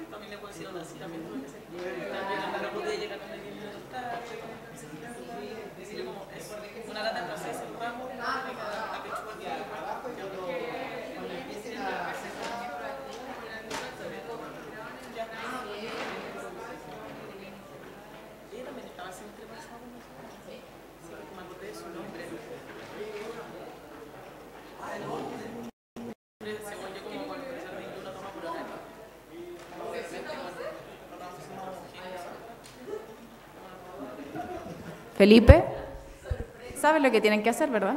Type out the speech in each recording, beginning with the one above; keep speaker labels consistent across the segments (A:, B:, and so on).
A: también le puedo decir una cita, también a la botella, que también viene de estar, decirle como es una lata de proceso, el ramo, la pechuga que cuando empiecen a hacer ella también estaba siempre pasada con nosotros. Sí, me acordé de su nombre. Según yo, como con el profesor de inglés, lo toma por horario.
B: Felipe, ¿sabes lo que tienen que hacer, verdad?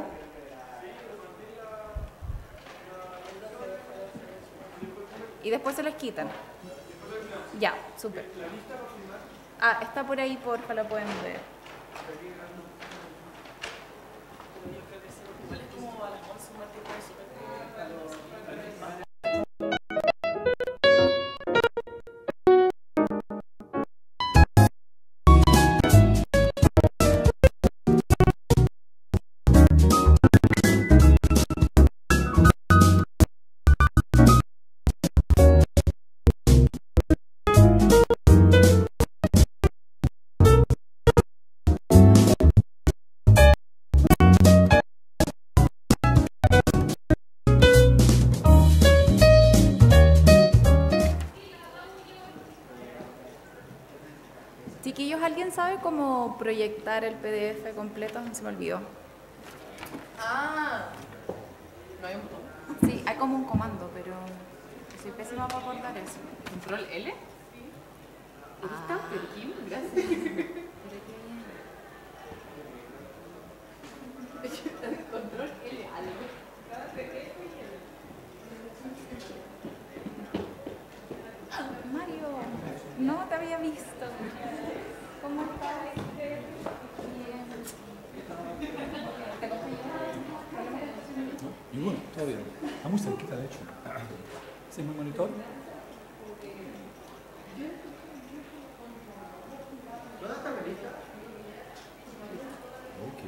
B: Y después se los quitan. Ya, súper. Ah, está por ahí, porfa, la pueden ver. Chiquillos, ¿alguien sabe cómo proyectar el PDF completo? Se me olvidó.
A: Ah, no hay un botón.
B: Sí, hay como un comando, pero soy pésima para acordar eso.
A: ¿Control L? Sí. ¿Eres tan pequeño? Gracias. Control L, algo.
B: Mario, no te había visto. ¿Cómo estás? Bien. ¿Te acompañas?
C: Y bueno, todo bien. Está muy cerquita, de hecho. ¿Ese es mi monitor?
A: ¿Dónde está la lista?
C: Ok.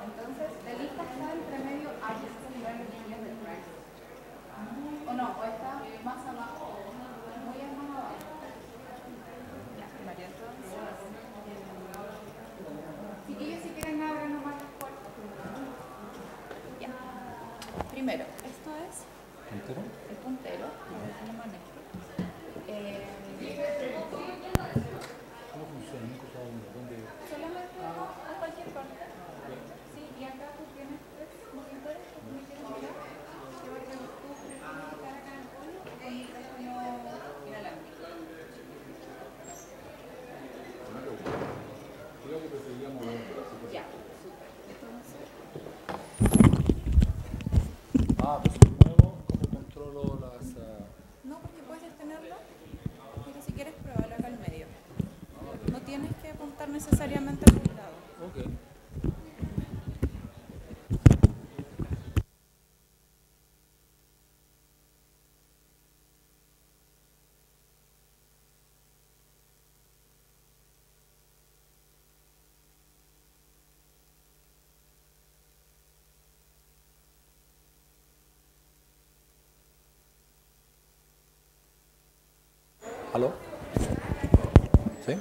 B: Entonces, la lista está entre medio a esos niveles del price. O no, o está más abajo, muy más abajo. Ya, María, entonces. Chiquillos, si quieren abrir nomás las puertas. Ya. Primero, esto es
C: ¿Puntero?
B: el puntero, lo manejo.
C: ¿Cómo funciona? Nunca he usado uno. ¿Dónde?
B: Solamente a cualquier parte. Sí, y acá tú tienes tres monitores que tú me quieres mirar. Que va a ser tú estar acá en el fondo con el teléfono inalámbrico.
C: Creo que preferiríamos ver.
B: Ya, súper. Entonces,
C: Pues si me muevo, ¿cómo controlo las...?
B: no, porque puedes tenerlo, pero si quieres probarlo acá al medio. No tienes que apuntar necesariamente a algún lado.
C: Ok. ¿Aló? ¿Sí?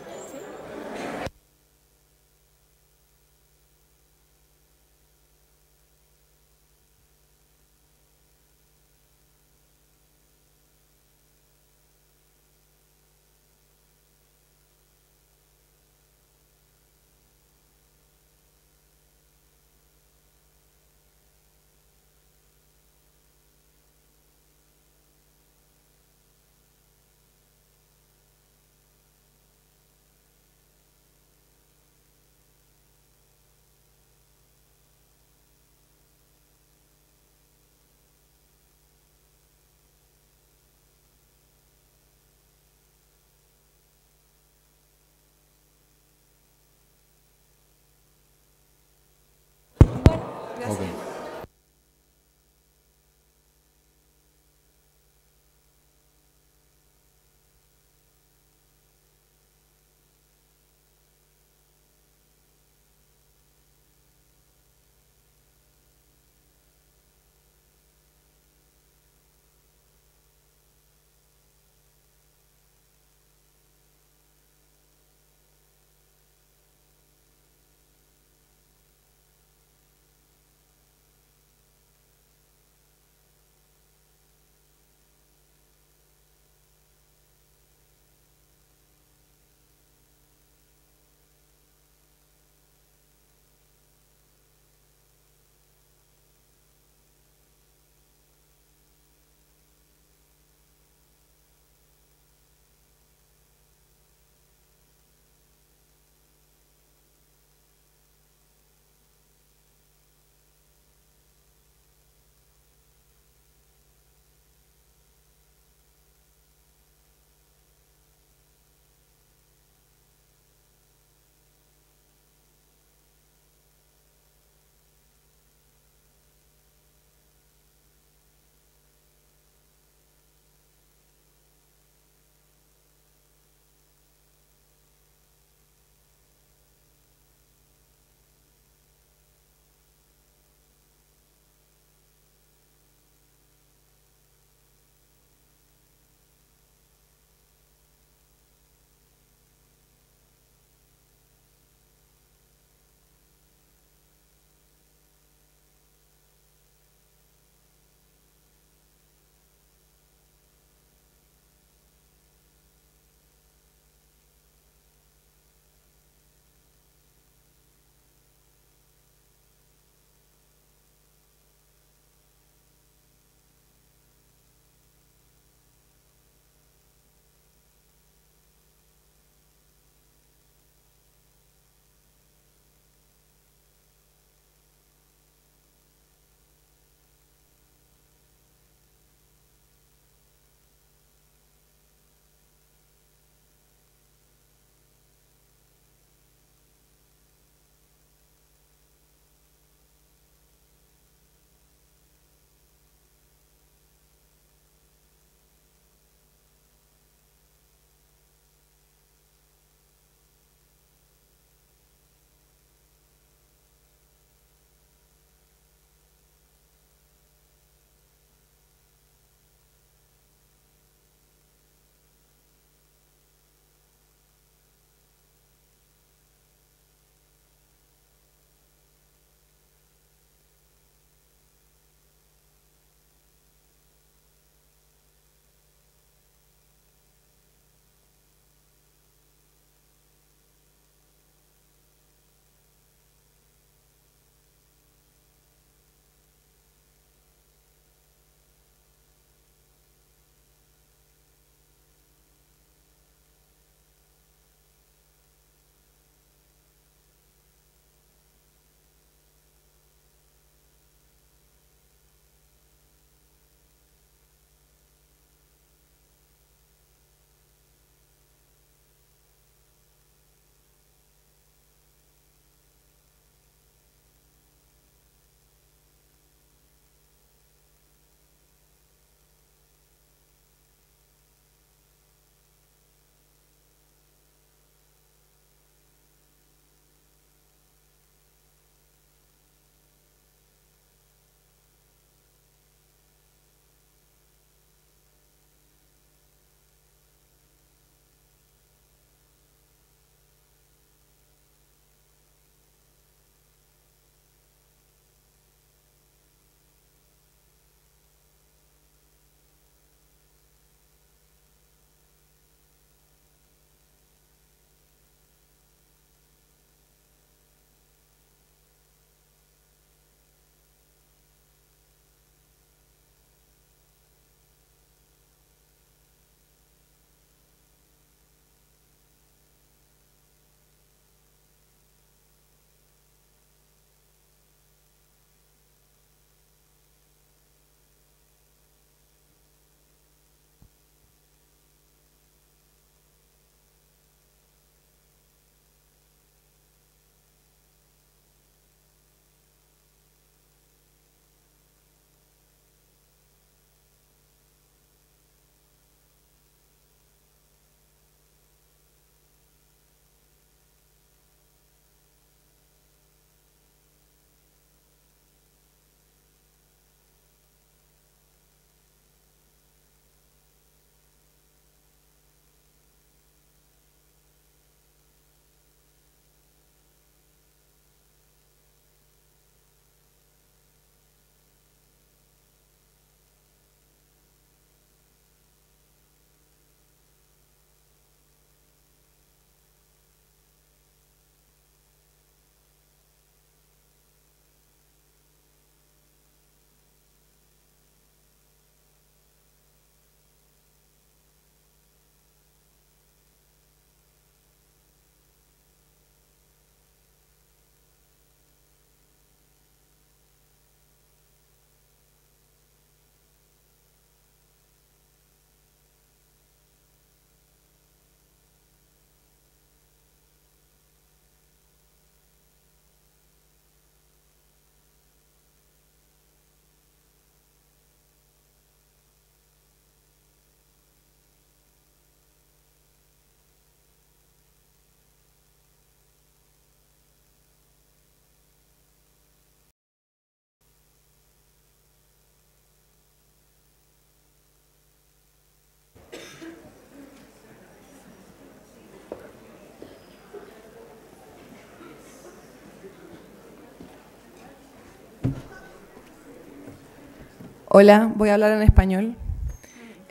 D: Hola, voy a hablar en español.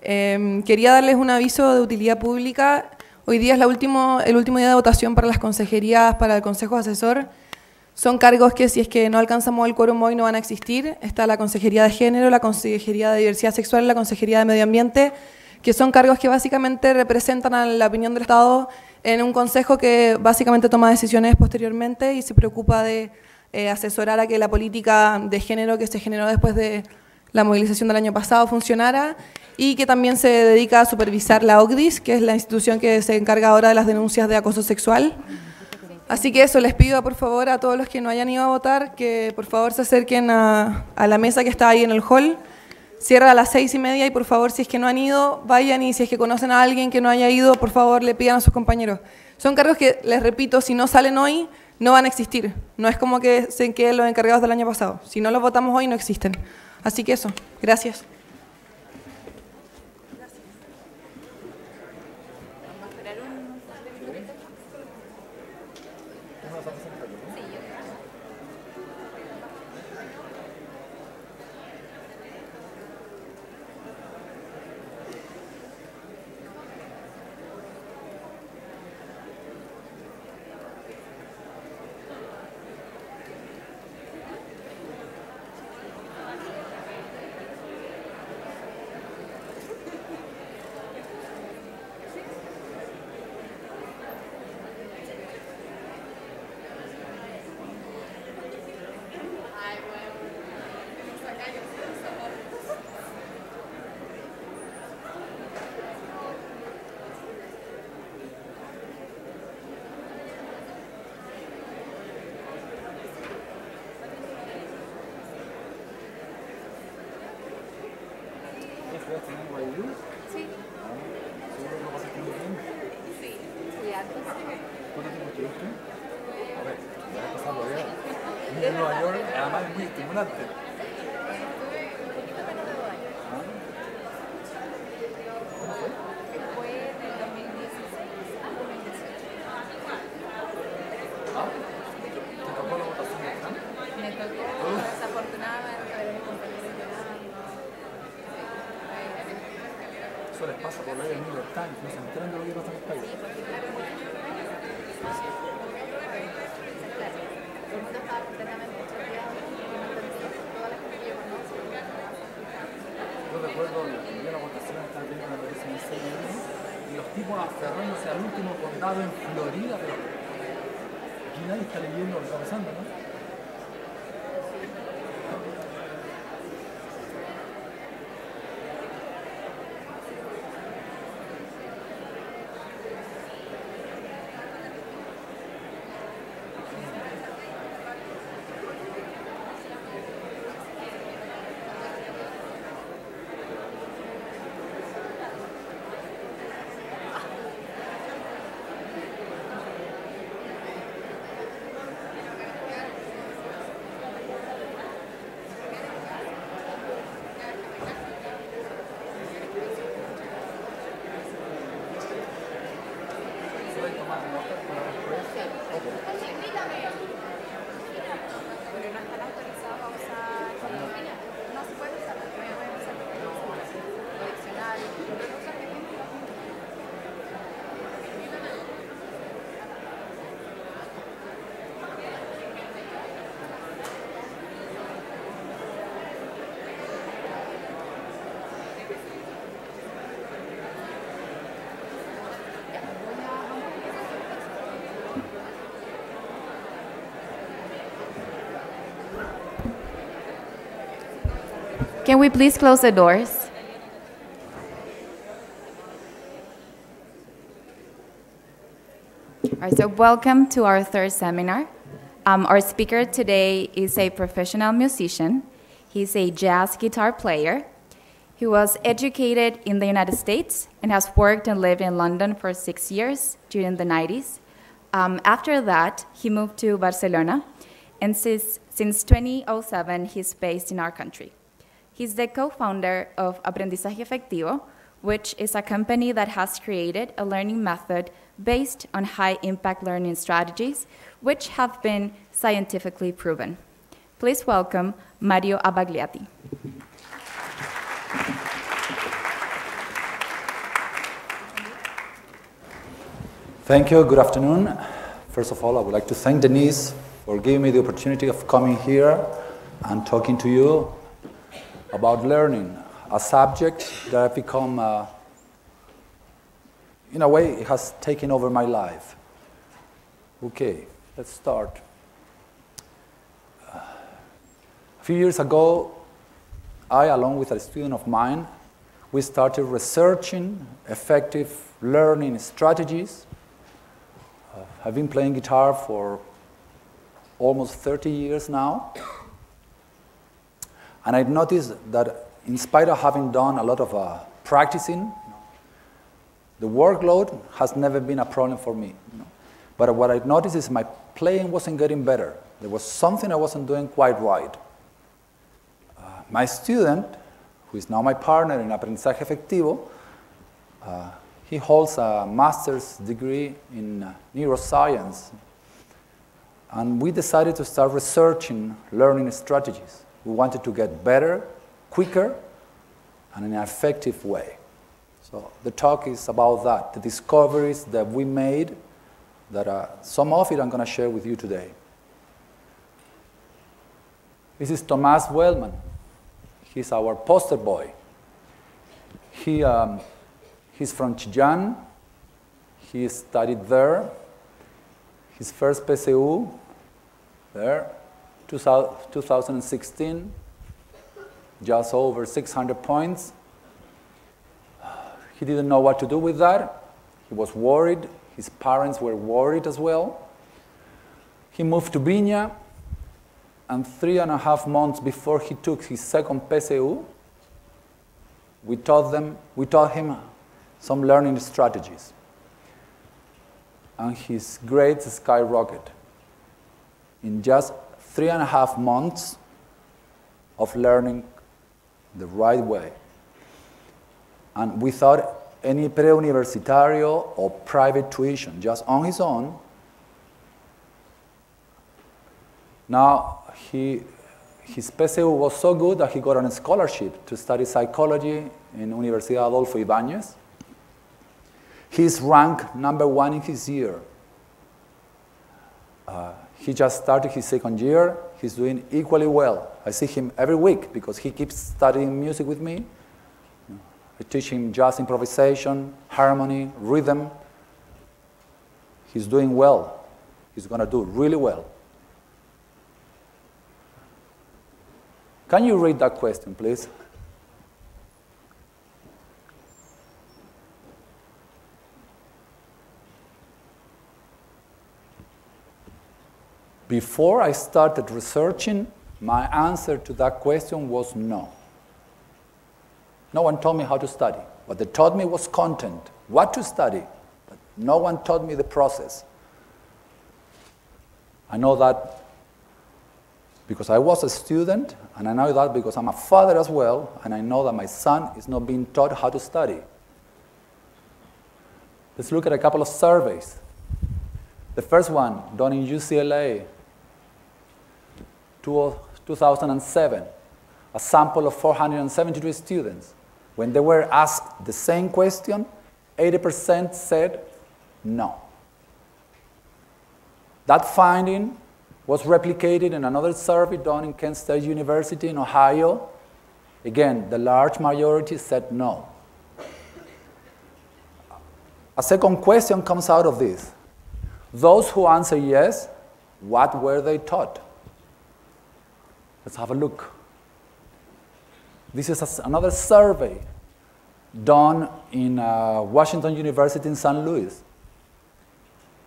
D: Quería darles un aviso de utilidad pública. Hoy día es el último día de votación para las consejerías, para el Consejo Asesor. Son cargos que si es que no alcanzamos el quórum hoy no van a existir. Está la Consejería de Género, la Consejería de Diversidad Sexual y la Consejería de Medio Ambiente, que son cargos que básicamente representan a la opinión del Estado en un consejo que básicamente toma decisiones posteriormente y se preocupa de asesorar a que la política de género que se generó después de la movilización del año pasado funcionara, y que también se dedica a supervisar la OCDIS, que es la institución que se encarga ahora de las denuncias de acoso sexual. Así que eso, les pido por favor a todos los que no hayan ido a votar que por favor se acerquen a la mesa que está ahí en el hall. Cierra a las 6:30 y por favor, si es que no han ido, vayan, y si es que conocen a alguien que no haya ido, por favor le pidan a sus compañeros. Son cargos que, les repito, si no salen hoy, no van a existir. No es como que se queden los encargados del año pasado. Si no los votamos hoy, no existen. Así que eso, gracias.
B: Sí. Sí.
C: ¿Cuánto tiempo estuviste? A ver, voy a pasarlo bien. En Nueva York, además es muy estimulante.
B: Estuve un poquito menos de 2 años. Fue del 2016 al 2018.
C: ¿Te tocó la votación de Trump?
B: Me tocó, desafortunadamente, ver a mis compañeros llorando.
C: Eso les pasa por leer el New York Times, no se enteran de lo que pasa en el país.
B: Sí, porque claro, el mundo estaba completamente choqueado y no entendía toda la gente que yo conozco.
C: Yo recuerdo la primera votación, estaba viendo la noticia en CNN, y los tipos aferrándose al último condado en Florida, pero aquí nadie está leyendo lo que está pasando, ¿no? Pero no están autorizados a usar, no se puede usar, no pueden usar diccionario, pero no usar que tienen los niños. Can we please close the doors? All right, so welcome to our third seminar. Our speaker today is a professional musician. He's a jazz guitar player. He was educated in the United States and has worked and lived in London for 6 years during the 90s. After that, he moved to Barcelona, and since 2007, he's based in our country. He's the co-founder of Aprendizaje Efectivo, which is a company that has created a learning method based on high-impact learning strategies, which have been scientifically proven. Please welcome Mario Abagliati.
E: Thank you. Good afternoon. First of all, I would like to thank Denise for giving me the opportunity of coming here and talking to you about learning, a subject that I've become, in a way, it has taken over my life. Okay, let's start. A few years ago, I, along with a student of mine, we started researching effective learning strategies. I've been playing guitar for almost 30 years now. And I've noticed that in spite of having done a lot of practicing, the workload has never been a problem for me. But what I've noticed is my playing wasn't getting better. There was something I wasn't doing quite right. My student, who is now my partner in Aprendizaje Efectivo, he holds a master's degree in neuroscience. And we decided to start researching learning strategies. We wanted to get better, quicker, and in an effective way. So the talk is about that, the discoveries that we made, that some of it I'm going to share with you today. This is Tomás Wellman. He's our poster boy. He's from Chillán. He studied there. His first PSU, there, 2016, just over 600 points. He didn't know what to do with that. He was worried. His parents were worried as well. He moved to Viña, and 3.5 months before he took his second PSU, we taught him some learning strategies. And his grades skyrocketed. In just 3.5 months of learning the right way. And without any pre-universitario or private tuition, just on his own. Now, his PSU was so good that he got on a scholarship to study psychology in Universidad Adolfo Ibáñez. He's ranked #1 in his year. He just started his second year. He's doing equally well. I see him every week because he keeps studying music with me. I teach him jazz improvisation, harmony, rhythm. He's doing well. He's going to do really well. Can you read that question, please? Before I started researching, my answer to that question was no. No one told me how to study. What they taught me was content, what to study, but no one taught me the process. I know that because I was a student, and I know that because I'm a father as well, and I know that my son is not being taught how to study. Let's look at a couple of surveys. The first one, done in UCLA, 2007, a sample of 473 students. When they were asked the same question, 80% said no. That finding was replicated in another survey done in Kent State University in Ohio. Again, the large majority said no. A second question comes out of this. Those who answer yes, what were they taught? Let's have a look. This is another survey done in Washington University in St. Louis.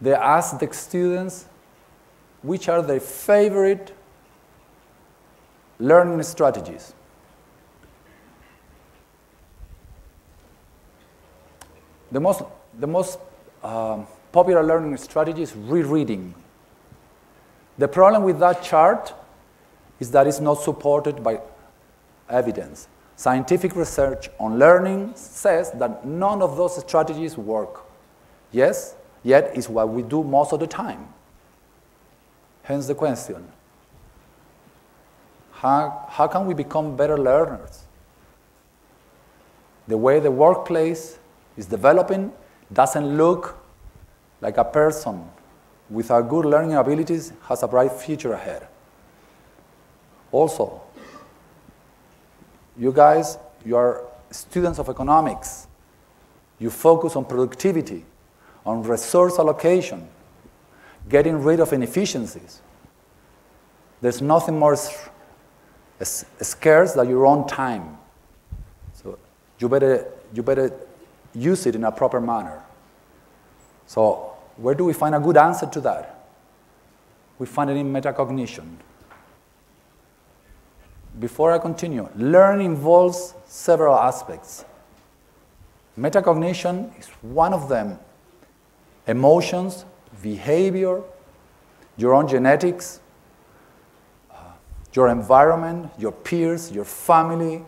E: They asked the students which are their favorite learning strategies. The most popular learning strategy is rereading. The problem with that chart is that it's not supported by evidence. Scientific research on learning says that none of those strategies work. Yes, yet it's what we do most of the time. Hence the question, how can we become better learners? the way the workplace is developing doesn't look like a person with a good learning abilities has a bright future ahead. Also, you guys, you are students of economics. You focus on productivity, on resource allocation, getting rid of inefficiencies. There's nothing more scarce than your own time. So you better use it in a proper manner. So where do we find a good answer to that? We find it in metacognition. Before I continue, learning involves several aspects. Metacognition is one of them. Emotions, behavior, your own genetics, your environment, your peers, your family,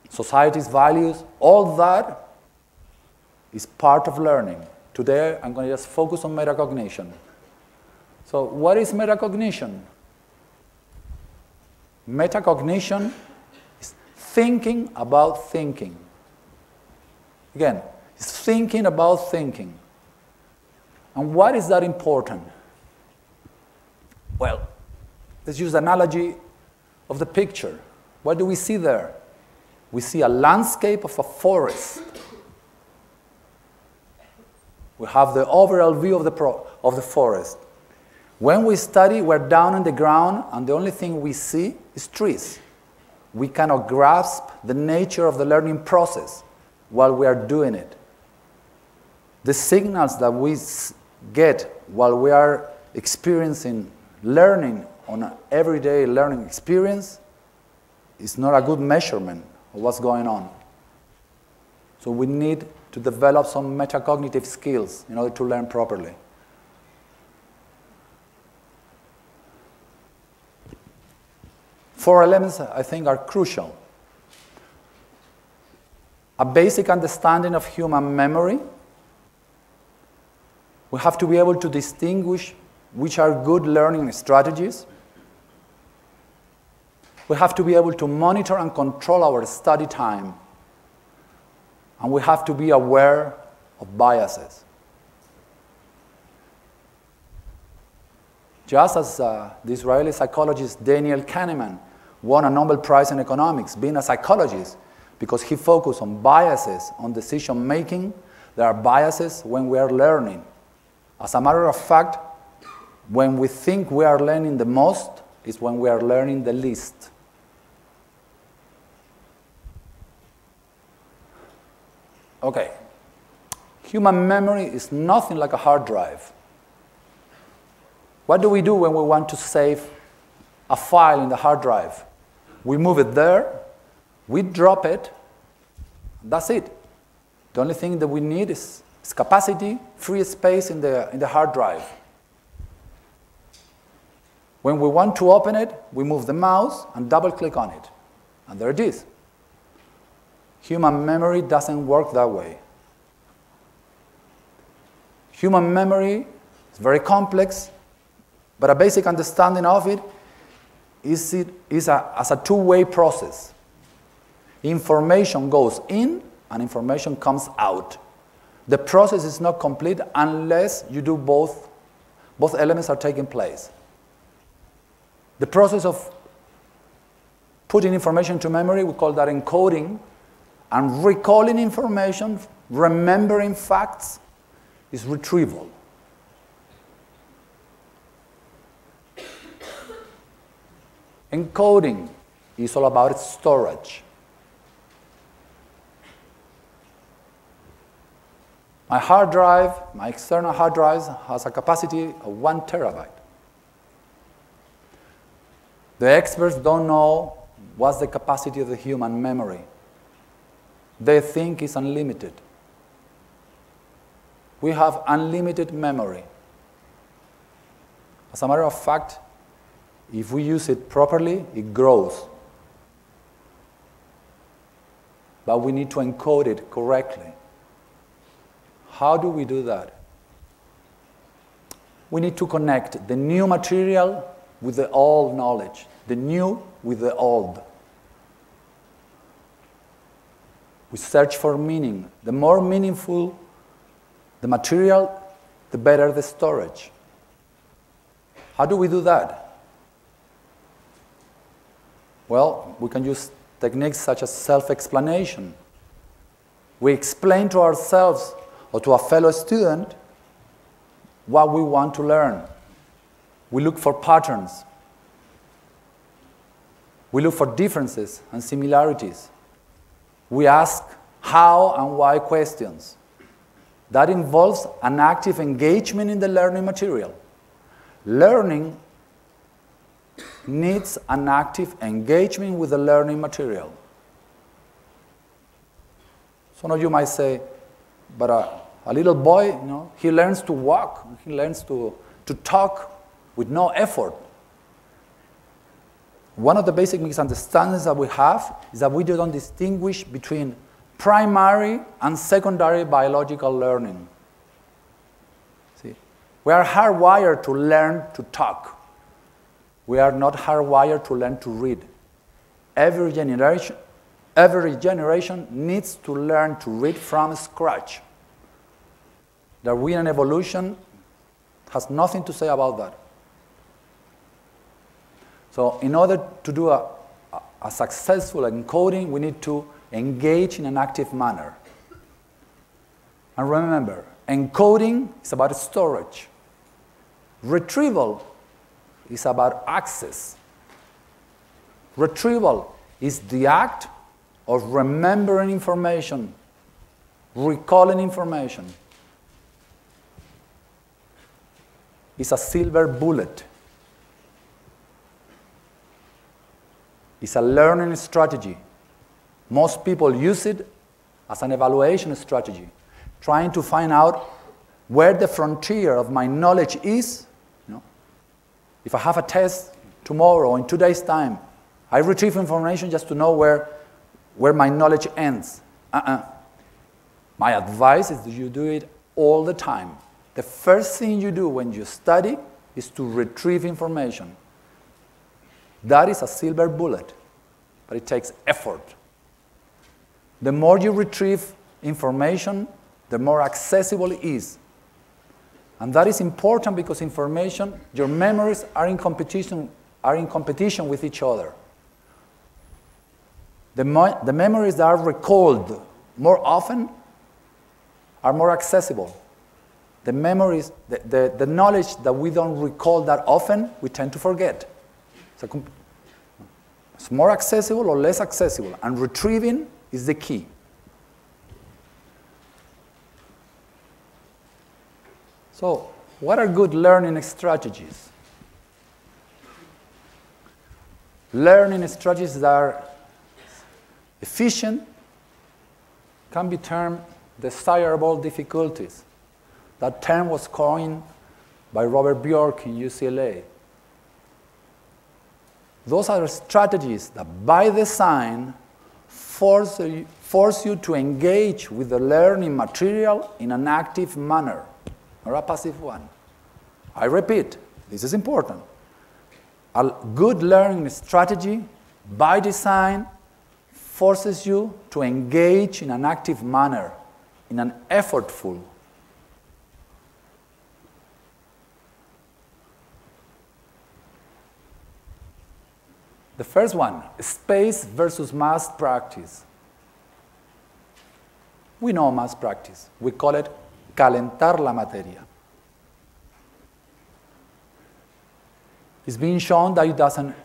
E: society's values, all that is part of learning. Today, I'm going to just focus on metacognition. So what is metacognition? Metacognition is thinking about thinking. Again, it's thinking about thinking. And why is that important? Well, let's use the analogy of the picture. What do we see there? We see a landscape of a forest. We have the overall view of the forest. When we study, we're down on the ground, and the only thing we see is trees. We cannot grasp the nature of the learning process while we are doing it. The signals that we get while we are experiencing learning on an everyday learning experience is not a good measurement of what's going on. So we need to develop some metacognitive skills in order to learn properly. Four elements, I think, are crucial. A basic understanding of human memory. We have to be able to distinguish which are good learning strategies. We have to be able to monitor and control our study time. And we have to be aware of biases. Just as the Israeli psychologist Daniel Kahneman won a Nobel Prize in economics, being a psychologist, because he focused on biases, on decision making, there are biases when we are learning. As a matter of fact, when we think we are learning the most is when we are learning the least. Okay, human memory is nothing like a hard drive. What do we do when we want to save a file in the hard drive? We move it there, we drop it, that's it. The only thing that we need is capacity, free space in the hard drive. When we want to open it, we move the mouse and double-click on it. And there it is. Human memory doesn't work that way. Human memory is very complex, but a basic understanding of it is as a two-way process. Information goes in and information comes out. The process is not complete unless you do both elements are taking place. The process of putting information to memory, we call that encoding, and recalling information, remembering facts, is retrieval. Encoding is all about storage. My hard drive, my external hard drive, has a capacity of 1 terabyte. The experts don't know what's the capacity of the human memory. They think it's unlimited. We have unlimited memory. As a matter of fact, if we use it properly, it grows. But we need to encode it correctly. How do we do that? We need to connect the new material with the old knowledge, the new with the old. We search for meaning. The more meaningful the material, the better the storage. How do we do that? Well, we can use techniques such as self-explanation. We explain to ourselves or to a fellow student what we want to learn. We look for patterns. We look for differences and similarities. We ask how and why questions. That involves an active engagement in the learning material. Learning needs an active engagement with the learning material. Some of you might say, but a little boy, he learns to walk, he learns to talk with no effort. One of the basic misunderstandings that we have is that we don't distinguish between primary and secondary biological learning. See, we are hardwired to learn to talk. We are not hardwired to learn to read. Every generation needs to learn to read from scratch. Darwinian evolution has nothing to say about that. So in order to do a successful encoding, we need to engage in an active manner. And remember, encoding is about storage. Retrieval is about access. Retrieval is the act of remembering information, recalling information. It's a silver bullet. It's a learning strategy. Most people use it as an evaluation strategy, trying to find out where the frontier of my knowledge is. If I have a test tomorrow or in 2 days' time, I retrieve information just to know where my knowledge ends. My advice is that you do it all the time. The first thing you do when you study is to retrieve information. That is a silver bullet, but it takes effort. The more you retrieve information, the more accessible it is. And that is important because information, your memories are in competition with each other. The memories that are recalled more often are more accessible. The memories, the knowledge that we don't recall that often, we tend to forget. It's more accessible or less accessible, and retrieving is the key. So, what are good learning strategies? Learning strategies that are efficient can be termed desirable difficulties. That term was coined by Robert Bjork in UCLA. Those are strategies that by design force you to engage with the learning material in an active manner, or a passive one. I repeat, this is important. A good learning strategy, by design, forces you to engage in an active manner, in an effortful. The first one, space versus mass practice. We know mass practice. We call it calentar la materia. It's been shown that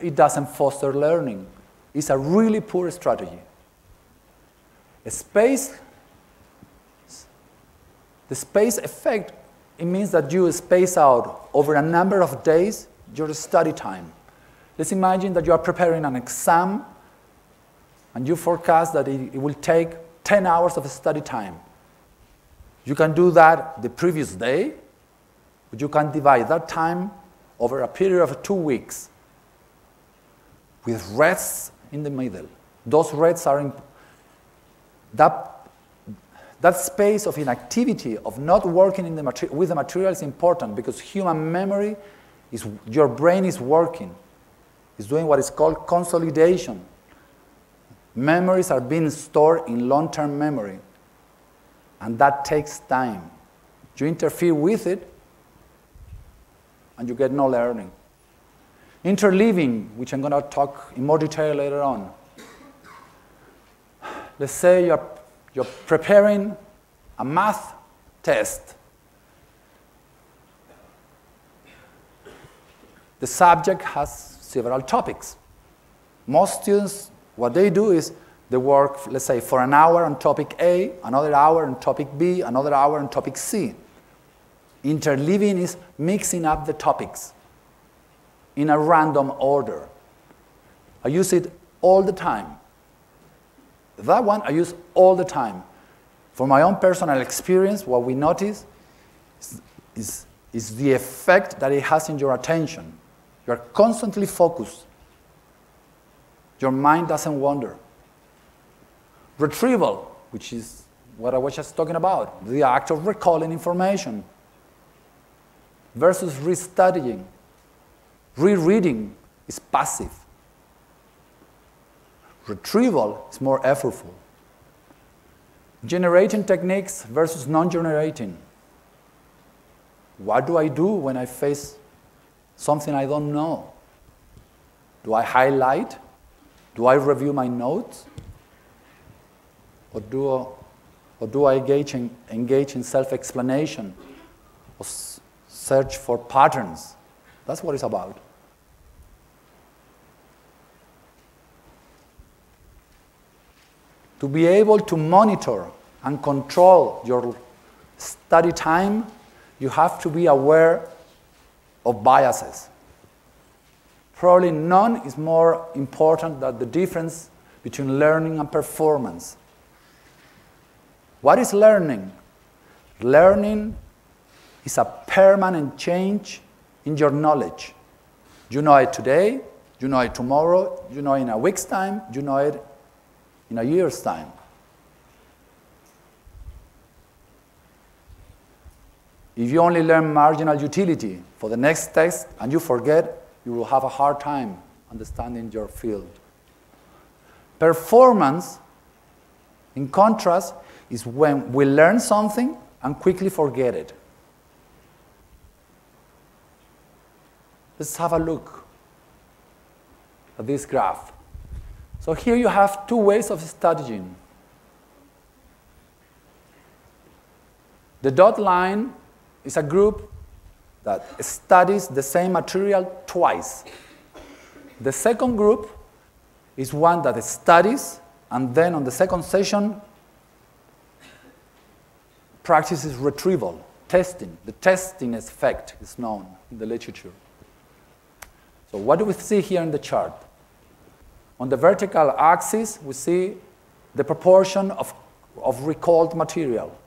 E: it doesn't foster learning. It's a really poor strategy. The space effect, it means that you space out over a number of days your study time. Let's imagine that you are preparing an exam and you forecast that it will take 10 hours of study time. You can do that the previous day, but you can divide that time over a period of 2 weeks with rests in the middle. Those rests are that space of inactivity, of not working with the material is important because human memory your brain is working. It's doing what is called consolidation. Memories are being stored in long-term memory, and that takes time. You interfere with it, and you get no learning. Interleaving, which I'm going to talk in more detail later on. Let's say you're preparing a math test. The subject has several topics. Most students, what they do is they work, let's say, for an hour on topic A, another hour on topic B, another hour on topic C. Interleaving is mixing up the topics in a random order. I use it all the time. That one I use all the time. For my own personal experience, what we notice is the effect that it has in your attention. You're constantly focused. Your mind doesn't wander. Retrieval, which is what I was just talking about, the act of recalling information, versus restudying. Rereading is passive. Retrieval is more effortful. Generating techniques versus non-generating. What do I do when I face something I don't know? Do I highlight? Do I review my notes? Or do I engage in self-explanation or search for patterns? That's what it's about. To be able to monitor and control your study time, you have to be aware of biases. Probably none is more important than the difference between learning and performance. What is learning? Learning is a permanent change in your knowledge. You know it today, you know it tomorrow, you know it in a week's time, you know it in a year's time. If you only learn marginal utility for the next test and you forget, you will have a hard time understanding your field. Performance, in contrast, is when we learn something and quickly forget it. Let's have a look at this graph. So here you have two ways of studying. The dotted line is a group that studies the same material twice. The second group is one that studies and then on the second session practices retrieval, testing. The testing effect is known in the literature. So what do we see here in the chart? On the vertical axis, we see the proportion of recalled material.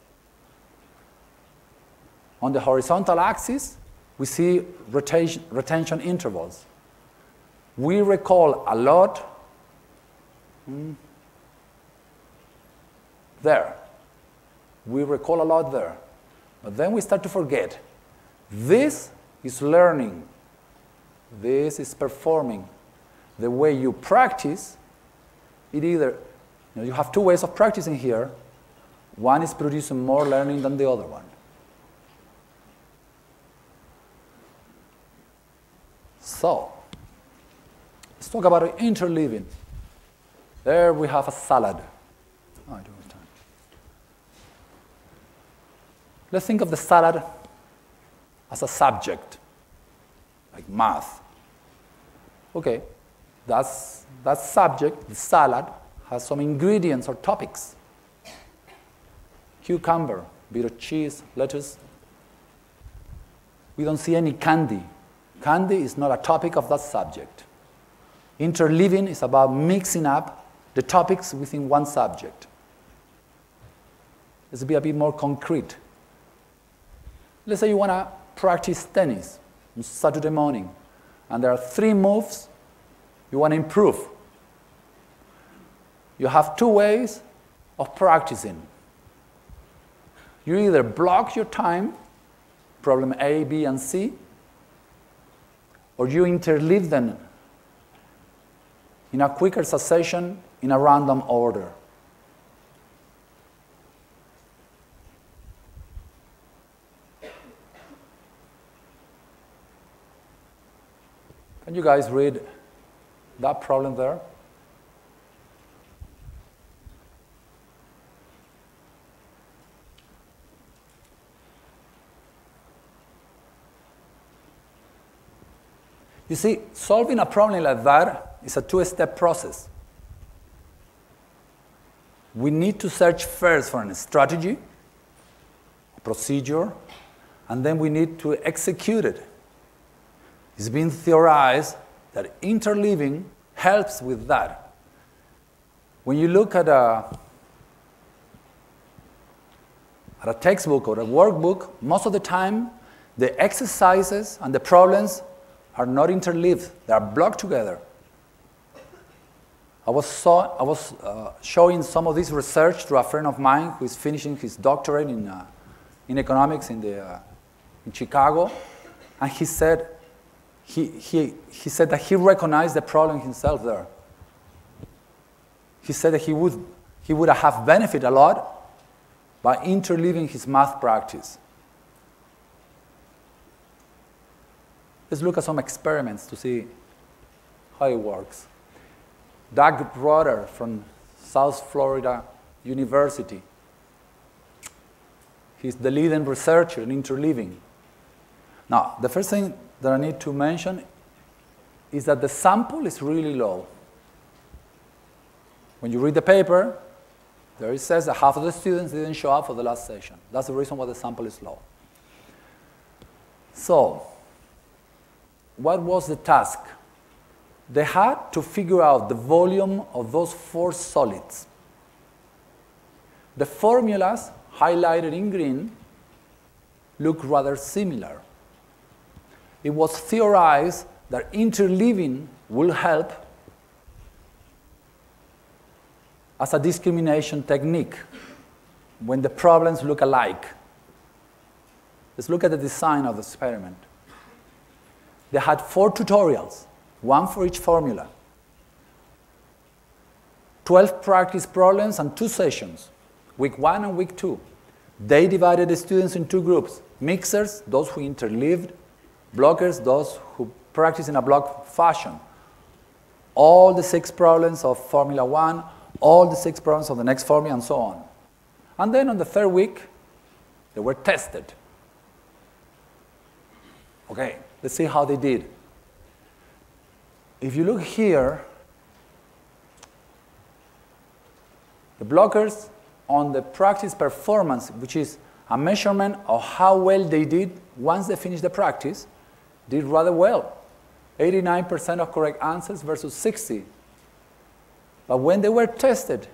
E: On the horizontal axis, we see retention intervals. We recall a lot there. We recall a lot there. But then we start to forget. This is learning. This is performing. The way you practice, it either, you have two ways of practicing here. One is producing more learning than the other one. So, let's talk about interleaving. There we have a salad. Oh, I don't have time. Let's think of the salad as a subject, like math. Okay, that subject, the salad, has some ingredients or topics. Cucumber, bit of cheese, lettuce. We don't see any candy. Candy is not a topic of that subject. Interleaving is about mixing up the topics within one subject. Let's be a bit more concrete. Let's say you want to practice tennis on Saturday morning, and there are 3 moves you want to improve. You have 2 ways of practicing. You either block your time, problem A, B, and C, or you interleave them in a quicker succession in a random order. Can you guys read that problem there? You see, solving a problem like that is a two-step process. We need to search first for a strategy, a procedure, and then we need to execute it. It's been theorized that interleaving helps with that. When you look at a textbook or a workbook, most of the time the exercises and the problems are not interleaved, they are blocked together. I was showing some of this research to a friend of mine who is finishing his doctorate in economics in Chicago, and he said that he recognized the problem himself there. He said that he would have benefited a lot by interleaving his math practice. Let's look at some experiments to see how it works. Doug Broder from South Florida University. He's the leading researcher in interleaving. Now, the first thing that I need to mention is that the sample is really low. When you read the paper, there it says that half of the students didn't show up for the last session. That's the reason why the sample is low. So, what was the task? They had to figure out the volume of those 4 solids. The formulas highlighted in green look rather similar. It was theorized that interleaving will help as a discrimination technique when the problems look alike. Let's look at the design of the experiment. They had 4 tutorials, 1 for each formula, 12 practice problems and 2 sessions, week 1 and week 2. They divided the students in 2 groups, mixers, those who interleaved, blockers, those who practice in a block fashion. All the 6 problems of Formula 1, all the 6 problems of the next formula, and so on. And then on the 3rd week, they were tested. Okay, let's see how they did. If you look here, the blockers on the practice performance, which is a measurement of how well they did once they finished the practice, did rather well. 89% of correct answers versus 60. But when they were tested,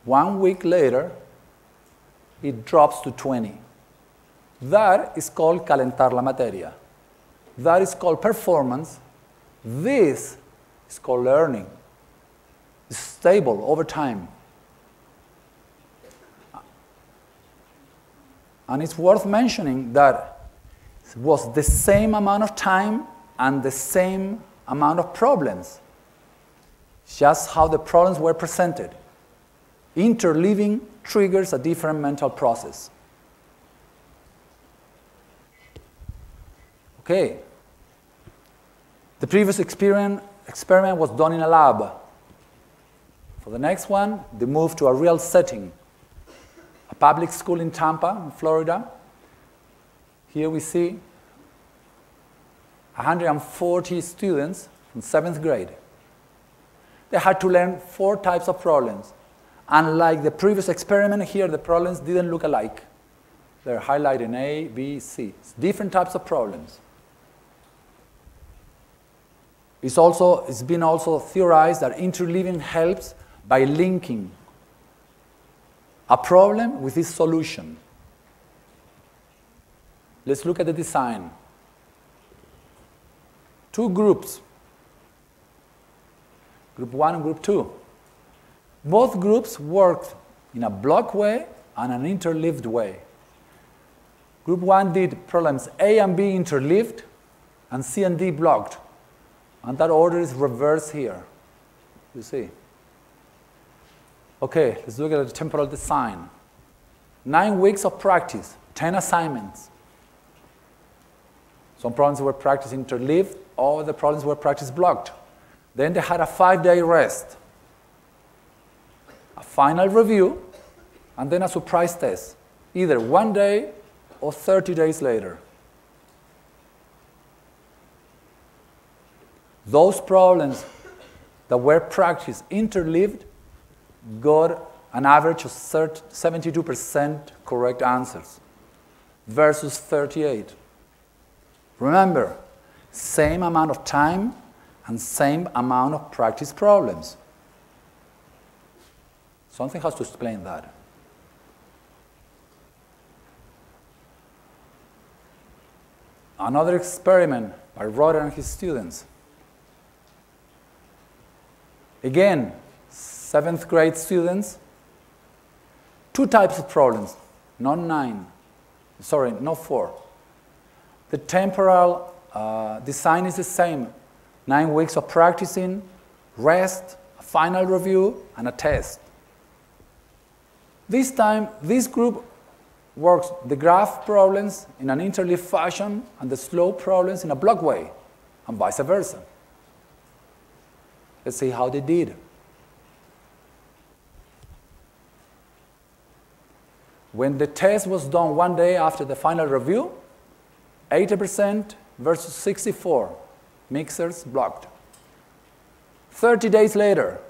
E: 1 week later, it drops to 20. That is called calentar la materia. That is called performance. This is called learning. It's stable over time. And it's worth mentioning that it was the same amount of time and the same amount of problems, just how the problems were presented. Interleaving triggers a different mental process. Okay. The previous experiment was done in a lab. For the next one, they moved to a real setting. A public school in Tampa, in Florida. Here we see 140 students from 7th grade. They had to learn 4 types of problems. Unlike the previous experiment, here the problems didn't look alike. They're highlighted in A, B, C. It's different types of problems. It's been also theorized that interleaving helps by linking a problem with its solution. Let's look at the design. 2 groups, group 1 and group 2. Both groups worked in a block way and an interleaved way. Group 1 did problems A and B interleaved and C and D blocked. And that order is reversed here, you see. Okay, let's look at the temporal design. 9 weeks of practice, 10 assignments. Some problems were practice interleaved, all the problems were practice blocked. Then they had a 5-day rest, a final review, and then a surprise test, either 1 day or 30 days later. Those problems that were practiced interleaved got an average of 72% correct answers versus 38. Remember, same amount of time and same amount of practice problems. Something has to explain that. Another experiment by Roder and his students. Again, 7th grade students, 2 types of problems, not 4. The temporal design is the same. 9 weeks of practicing, rest, a final review, and a test. This time, this group works the graph problems in an interleaved fashion and the slope problems in a block way, and vice versa. Let's see how they did. When the test was done 1 day after the final review, 80% versus 64, mixers blocked. 30 days later,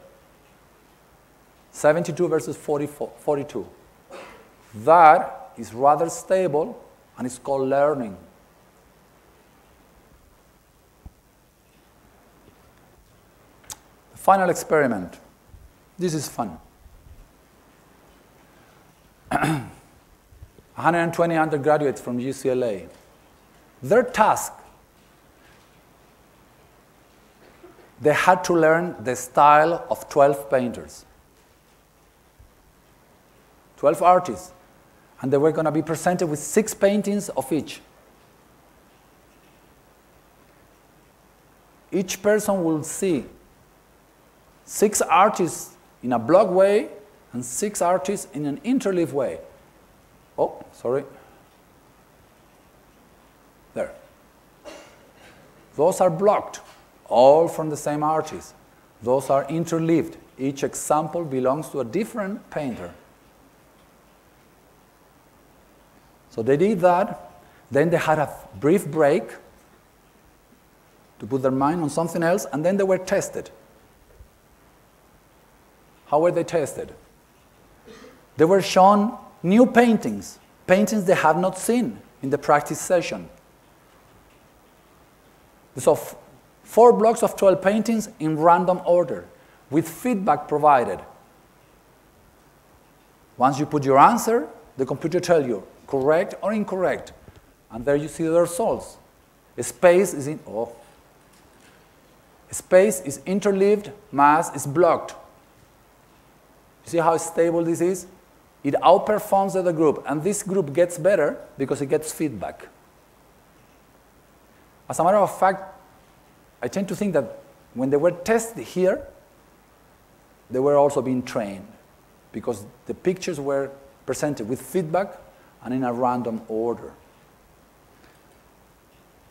E: 72 versus 42. That is rather stable, and it's called learning. The final experiment. This is fun. 120 undergraduates from UCLA. Their task, they had to learn the style of 12 painters, 12 artists, and they were going to be presented with 6 paintings of each. Each person will see 6 artists in a block way and 6 artists in an interleave way. Oh, sorry. There. Those are blocked, all from the same artist. Those are interleaved. Each example belongs to a different painter. So they did that. Then they had a brief break to put their mind on something else, and then they were tested. How were they tested? They were shown new paintings, paintings they have not seen in the practice session. So 4 blocks of 12 paintings in random order, with feedback provided. Once you put your answer, the computer tells you correct or incorrect, and there you see the results. Space is interleaved, mass is blocked. You see how stable this is? It outperforms the other group, and this group gets better because it gets feedback. As a matter of fact, I tend to think that when they were tested here, they were also being trained, because the pictures were presented with feedback and in a random order.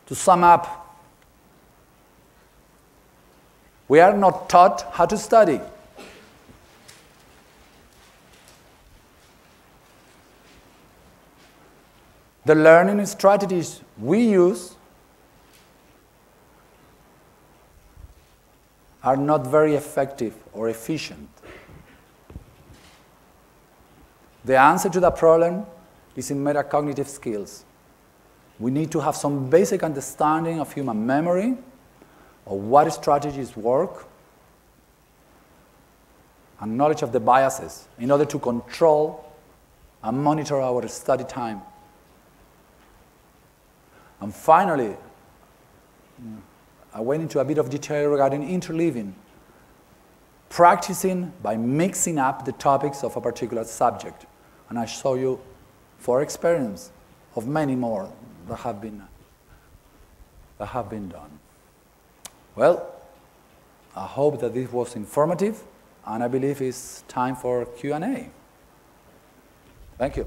E: To sum up, we are not taught how to study. The learning strategies we use are not very effective or efficient. The answer to that problem is in metacognitive skills. We need to have some basic understanding of human memory, of what strategies work, and knowledge of the biases in order to control and monitor our study time. And finally, I went into a bit of detail regarding interleaving, practicing by mixing up the topics of a particular subject. And I show you 4 experiments of many more that have been done. Well, I hope that this was informative. and I believe it's time for Q&A. Thank you.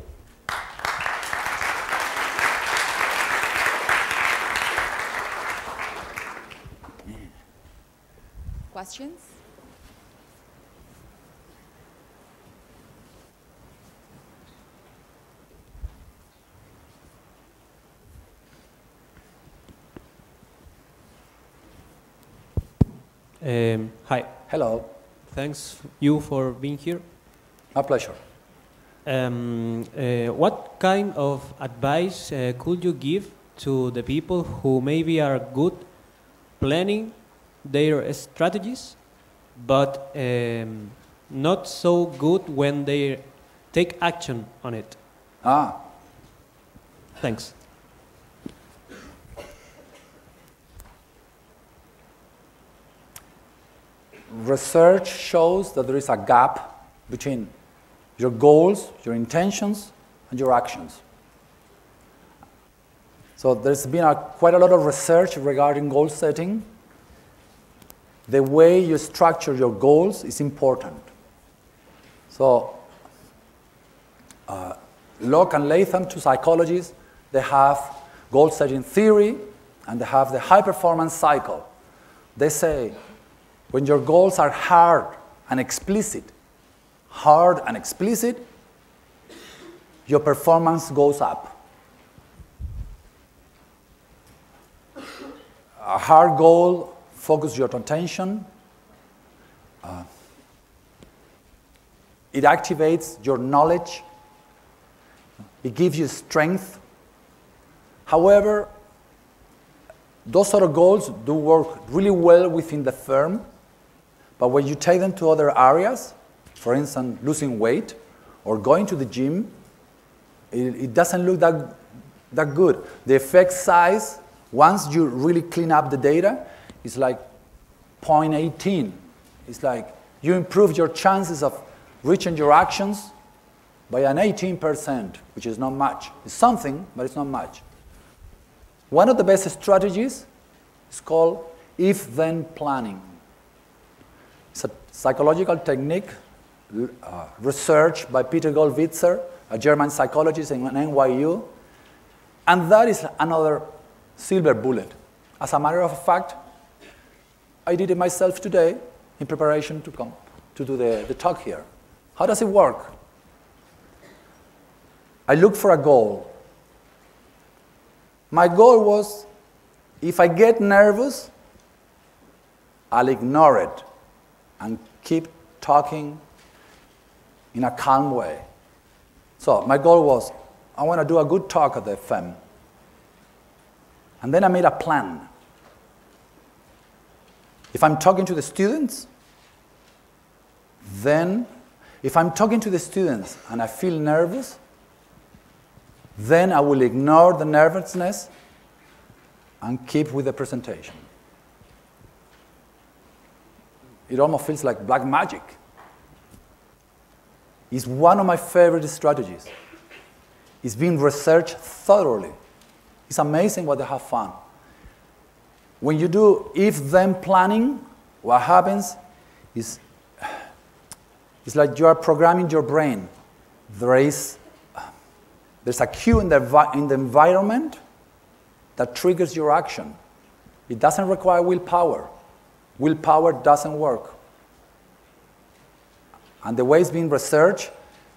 C: Questions?
F: Hi.
E: Hello.
F: Thanks you for being here.
E: My pleasure.
F: What kind of advice could you give to the people who maybe are good planning their strategies, but not so good when they take action on it? Thanks.
E: Research shows that there is a gap between your goals, your intentions, and your actions. So there's been quite a lot of research regarding goal setting. The way you structure your goals is important. So Locke and Latham, two psychologists, they have goal setting theory and they have the high performance cycle. They say when your goals are hard and explicit, your performance goes up. A hard goal focuses your attention. It activates your knowledge. It gives you strength. However, those sort of goals do work really well within the firm, but when you take them to other areas, for instance, losing weight or going to the gym, it doesn't look that good. The effect size, once you really clean up the data, is like 0.18. It's like you improve your chances of reaching your actions by an 18%, which is not much. It's something, but it's not much. One of the best strategies is called if-then planning. It's a psychological technique researched by Peter Goldwitzer, a German psychologist in NYU, and that is another silver bullet. As a matter of fact, I did it myself today in preparation to come to do the talk here. How does it work? I look for a goal. My goal was, if I get nervous, I'll ignore it and keep talking in a calm way. So my goal was, I want to do a good talk at the FEM. And then I made a plan. If I'm talking to the students, then if I'm talking to the students and I feel nervous, then I will ignore the nervousness and keep with the presentation. It almost feels like black magic. It's one of my favorite strategies. It's been researched thoroughly. It's amazing what they have found. When you do if-then planning, what happens is it's like you are programming your brain. There's a cue in the environment that triggers your action. It doesn't require willpower. Willpower doesn't work. And the way it's being researched,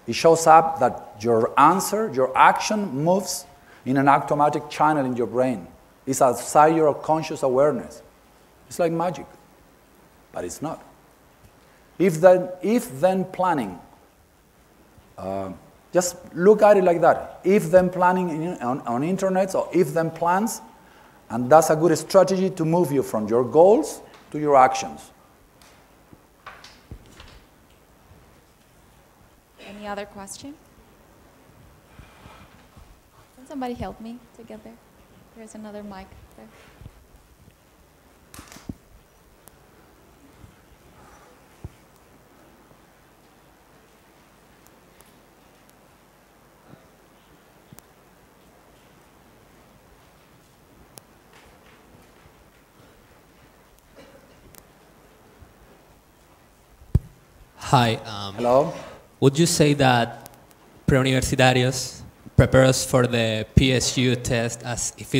E: it shows up that your answer, your action moves in an automatic channel in your brain. It's outside your conscious awareness. It's like magic, but it's not. If-then planning, just look at it like that. If-then planning on internet, or if-then plans, and that's a good strategy to move you from your goals to your actions.
C: Any other question? Can somebody help me to get there? There's another mic there.
G: Hi.
E: Hello?
G: Would you say that pre-universitarios prepare us for the PSU test as if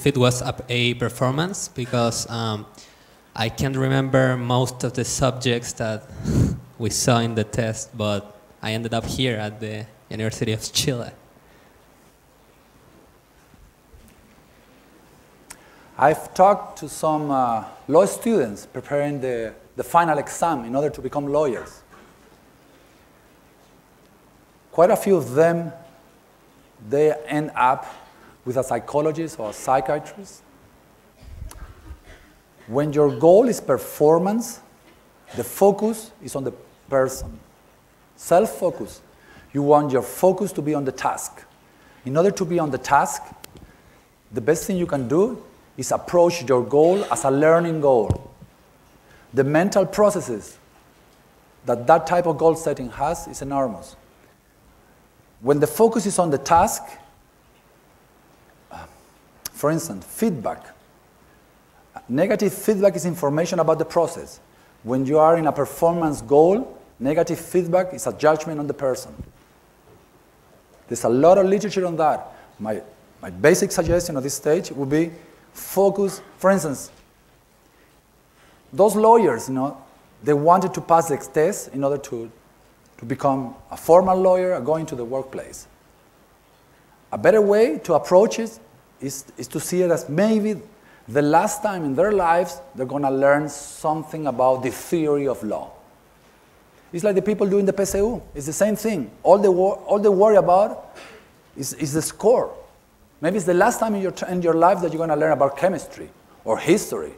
G: it was a performance? Because I can't remember most of the subjects that we saw in the test, but I ended up here at the University of Chile.
E: I've talked to some law students preparing the final exam in order to become lawyers. Quite a few of them, they end up with a psychologist or a psychiatrist. When your goal is performance, the focus is on the person. Self-focus. You want your focus to be on the task. In order to be on the task, the best thing you can do is approach your goal as a learning goal. The mental processes that that type of goal setting has is enormous. When the focus is on the task, for instance, feedback. Negative feedback is information about the process. When you are in a performance goal, negative feedback is a judgment on the person. There's a lot of literature on that. My basic suggestion at this stage would be focus. For instance, those lawyers, they wanted to pass the test in order to become a formal lawyer or go into the workplace. A better way to approach it is to see it as maybe the last time in their lives they're going to learn something about the theory of law. It's like the people doing the PSU. It's the same thing. All they worry about is the score. Maybe it's the last time in your life that you're going to learn about chemistry or history.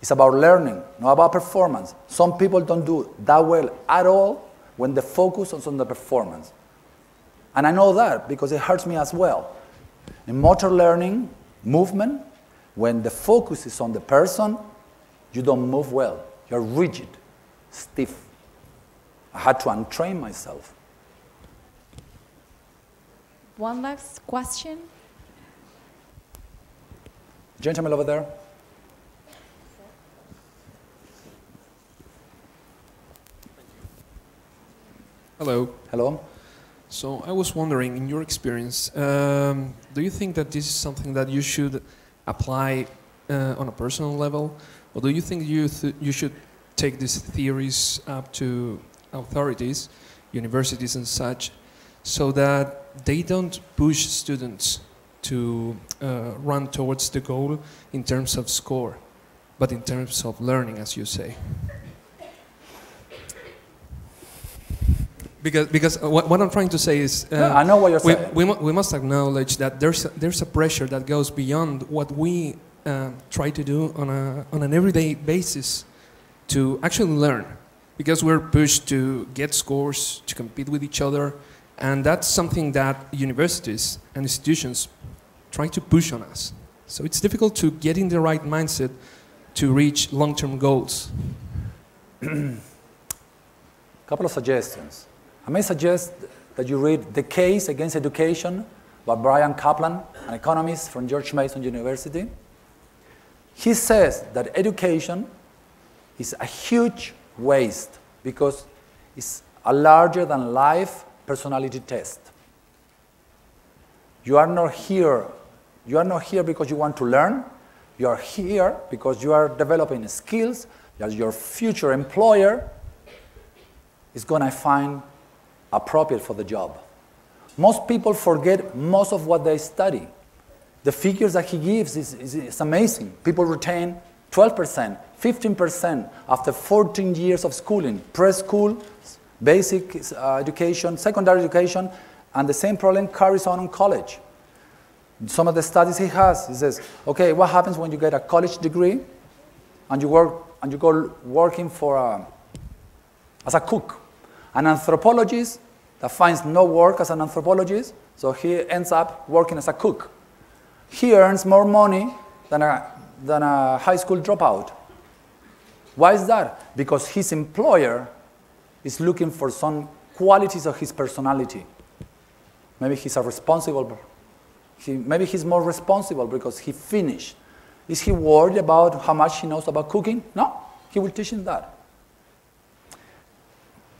E: It's about learning, not about performance. Some people don't do that well at all when the focus is on the performance. And I know that because it hurts me as well. In motor learning, movement, when the focus is on the person, you don't move well. You're rigid, stiff. I had to untrain myself.
C: One last question.
E: Gentleman over there.
H: Hello.
E: Hello.
H: So I was wondering, in your experience, do you think that this is something that you should apply on a personal level, or do you think you should take these theories up to authorities, universities and such, so that they don't push students to run towards the goal in terms of score, but in terms of learning, as you say? Because what I'm trying to say is,
E: I know what you're saying.
H: We must acknowledge that there's a pressure that goes beyond what we try to do on an everyday basis to actually learn, because we're pushed to get scores, to compete with each other, and that's something that universities and institutions try to push on us. So it's difficult to get in the right mindset to reach long-term goals.
E: Couple of suggestions. I may suggest that you read The Case Against Education by Brian Kaplan, an economist from George Mason University. He says that education is a huge waste because it's a larger-than-life personality test. You are not here because you want to learn. You are here because you are developing skills that your future employer is going to find appropriate for the job. Most people forget most of what they study. The figures that he gives is amazing. People retain 12%, 15% after 14 years of schooling, preschool, basic education, secondary education, and the same problem carries on in college. Some of the studies he has, he says, okay, what happens when you get a college degree and you go working as a cook? An anthropologist that finds no work as an anthropologist, so he ends up working as a cook. He earns more money than a high school dropout. Why is that? Because his employer is looking for some qualities of his personality. Maybe he's maybe he's more responsible because he finished. Is he worried about how much he knows about cooking? No, he will teach him that.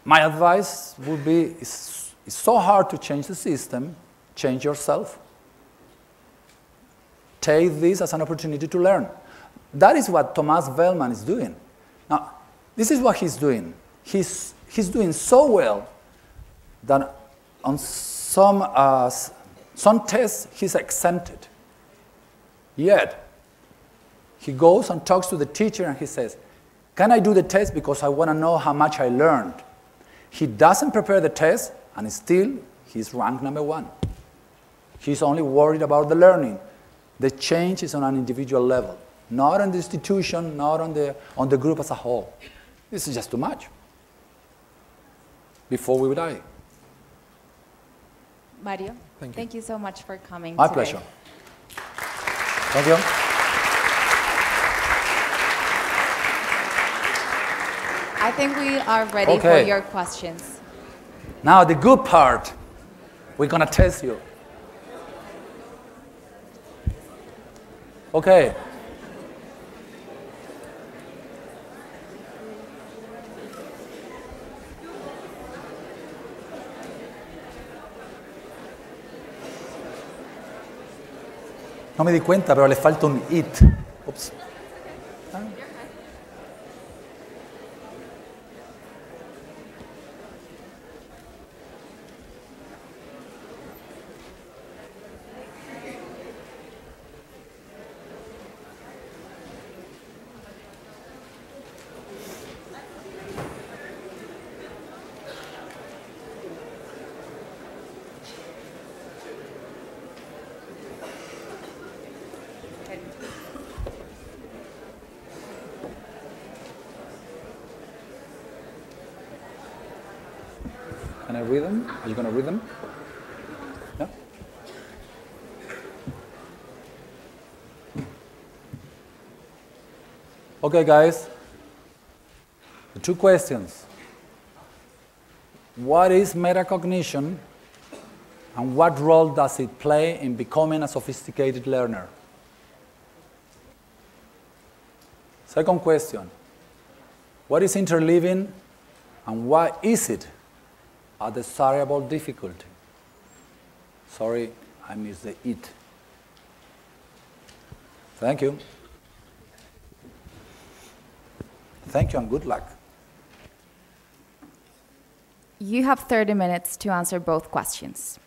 E: my advice would be, it's so hard to change the system, change yourself. Take this as an opportunity to learn. That is what Thomas Vellman is doing. Now, this is what he's doing. He's doing so well that on some tests he's exempted. Yet, he goes and talks to the teacher and he says, can I do the test because I want to know how much I learned? He doesn't prepare the test, and still he's ranked #1. He's only worried about the learning. The change is on an individual level, not on the institution, not on the group as a whole. This is just too much. Before we die.
C: Mario,
H: Thank you.
C: thank you so much for coming
E: My
C: today.
E: pleasure. Thank you.
C: I think we are ready for
E: Okay.
C: your questions.
E: Now the good part. We're going to test you. Okay. No me di cuenta, pero le falta un it. Ups. Can I read them? Are you going to read them? Yeah? Okay, guys. The 2 questions. What is metacognition, and what role does it play in becoming a sophisticated learner? Second question. What is interleaving, and why is it a desirable difficulty? Sorry, I missed the it. Thank you. Thank you and good luck.
C: You have 30 minutes to answer both questions.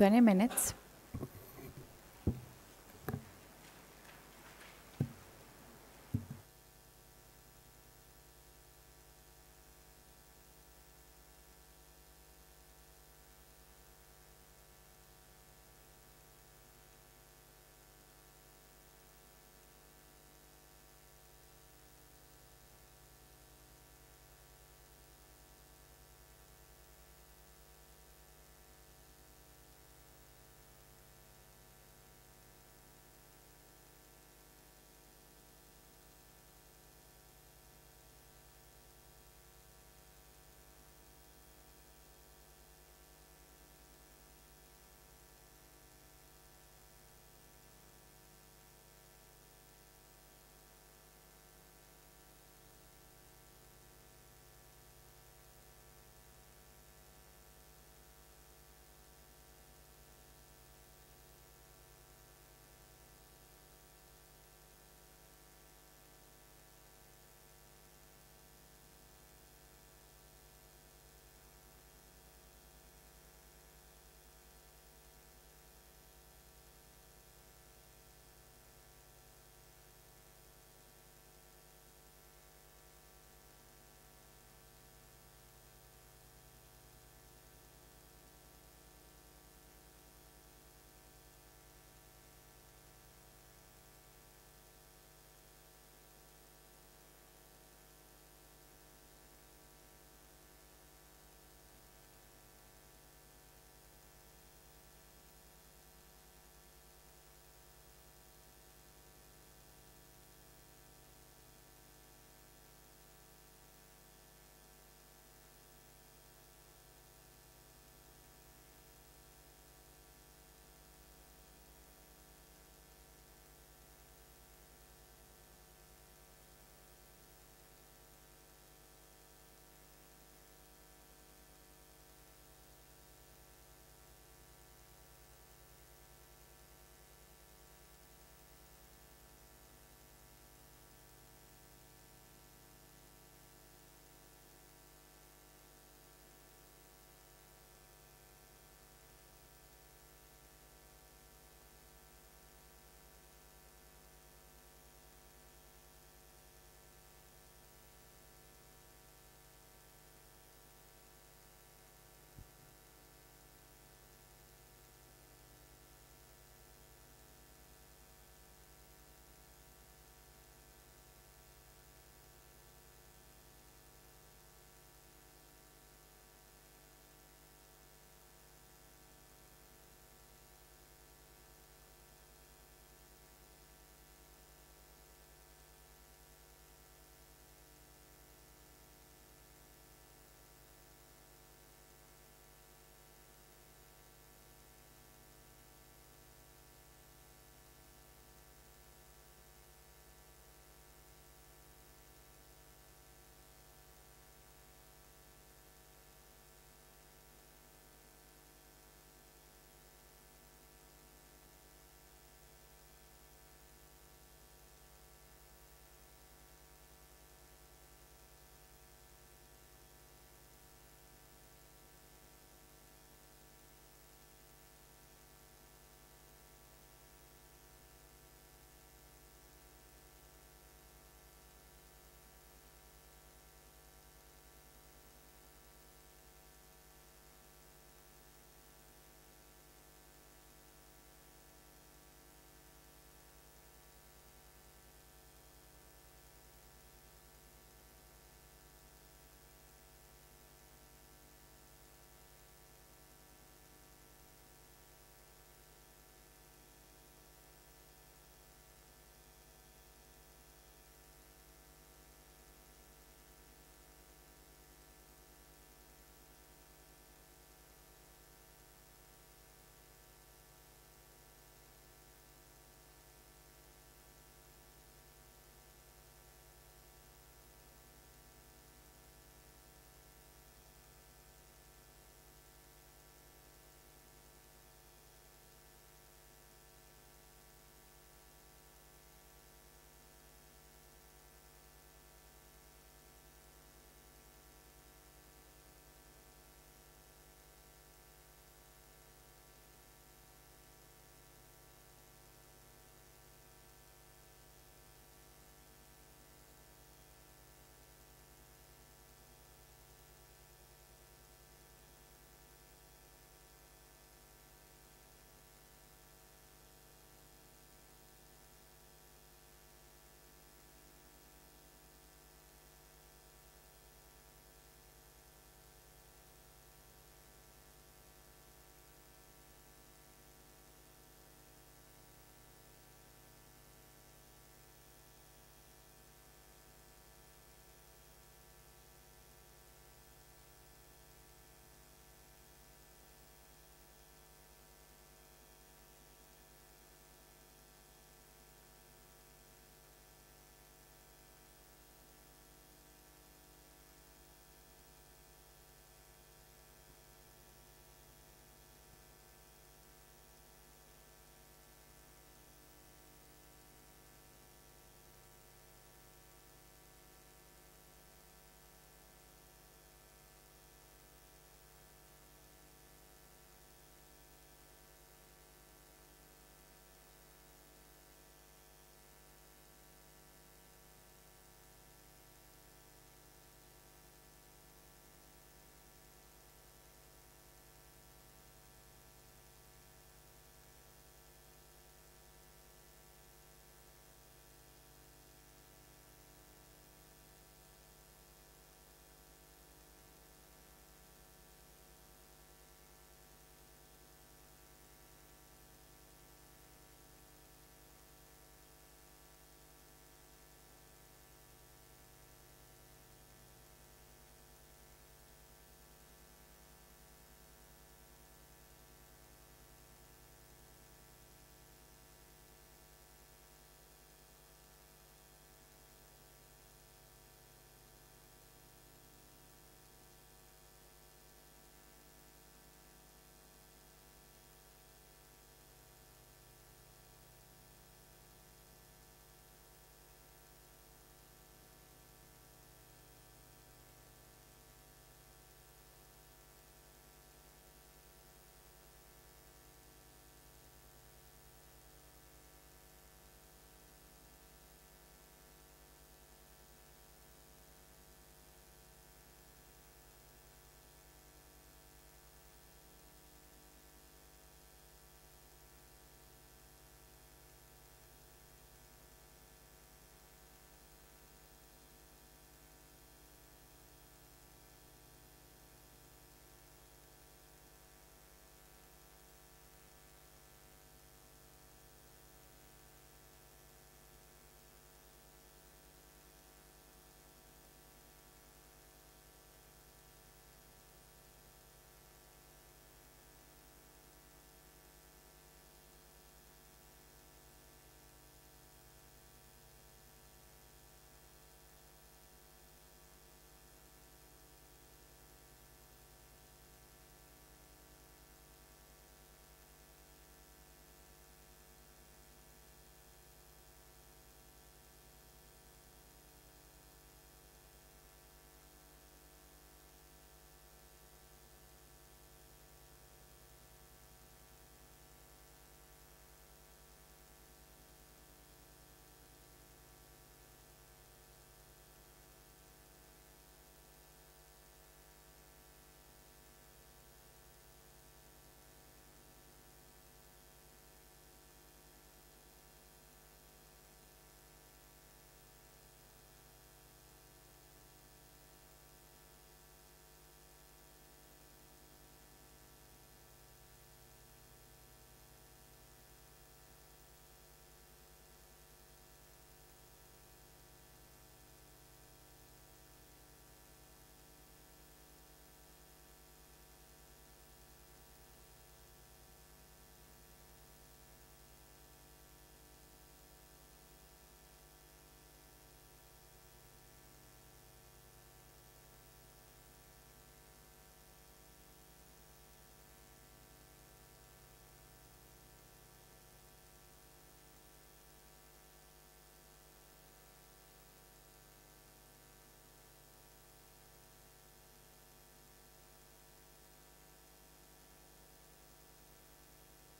C: 20 minutes.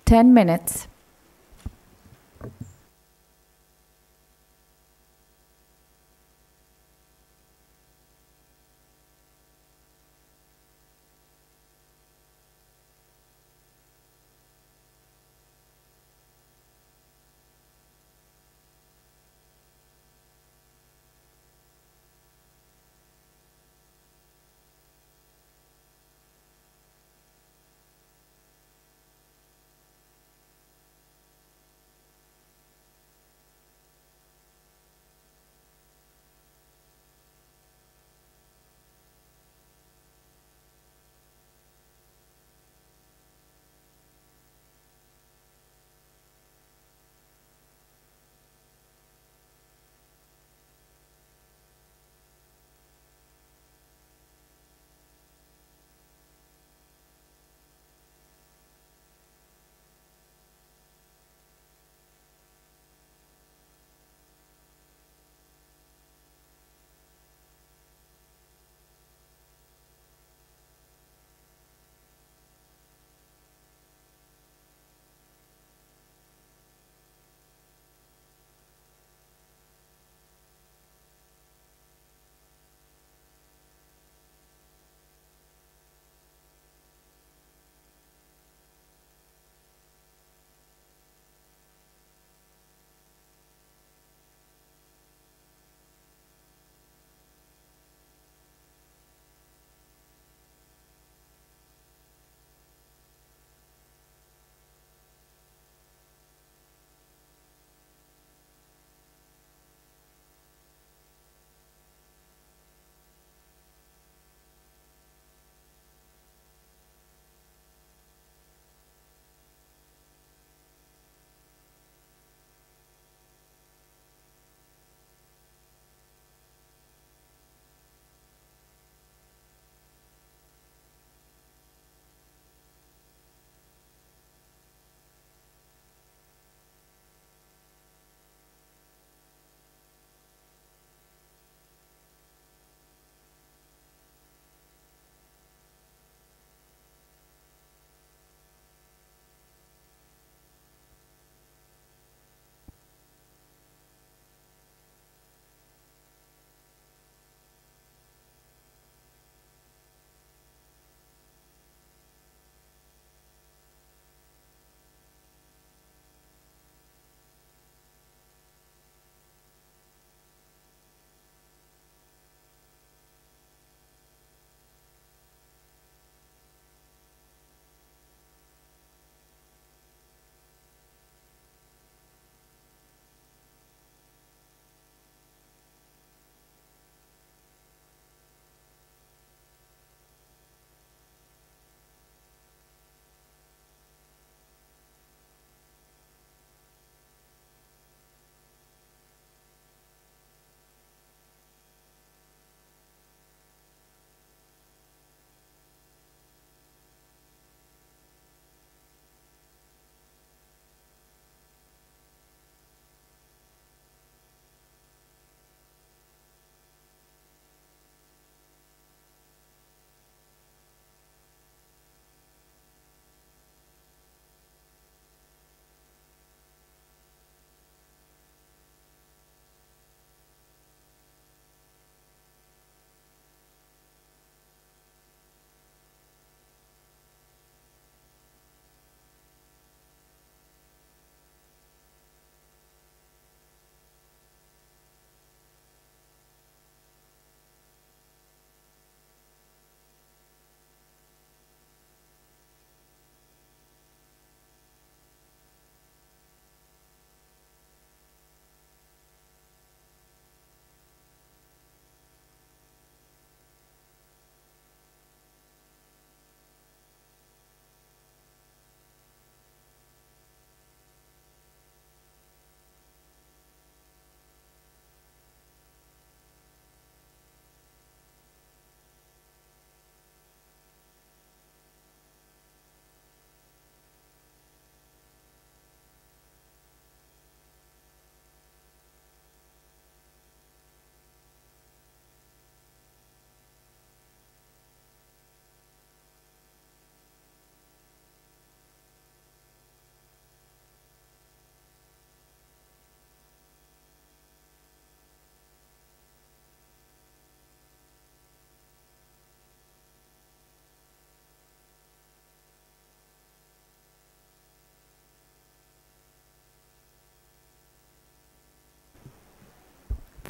C: 10 minutes.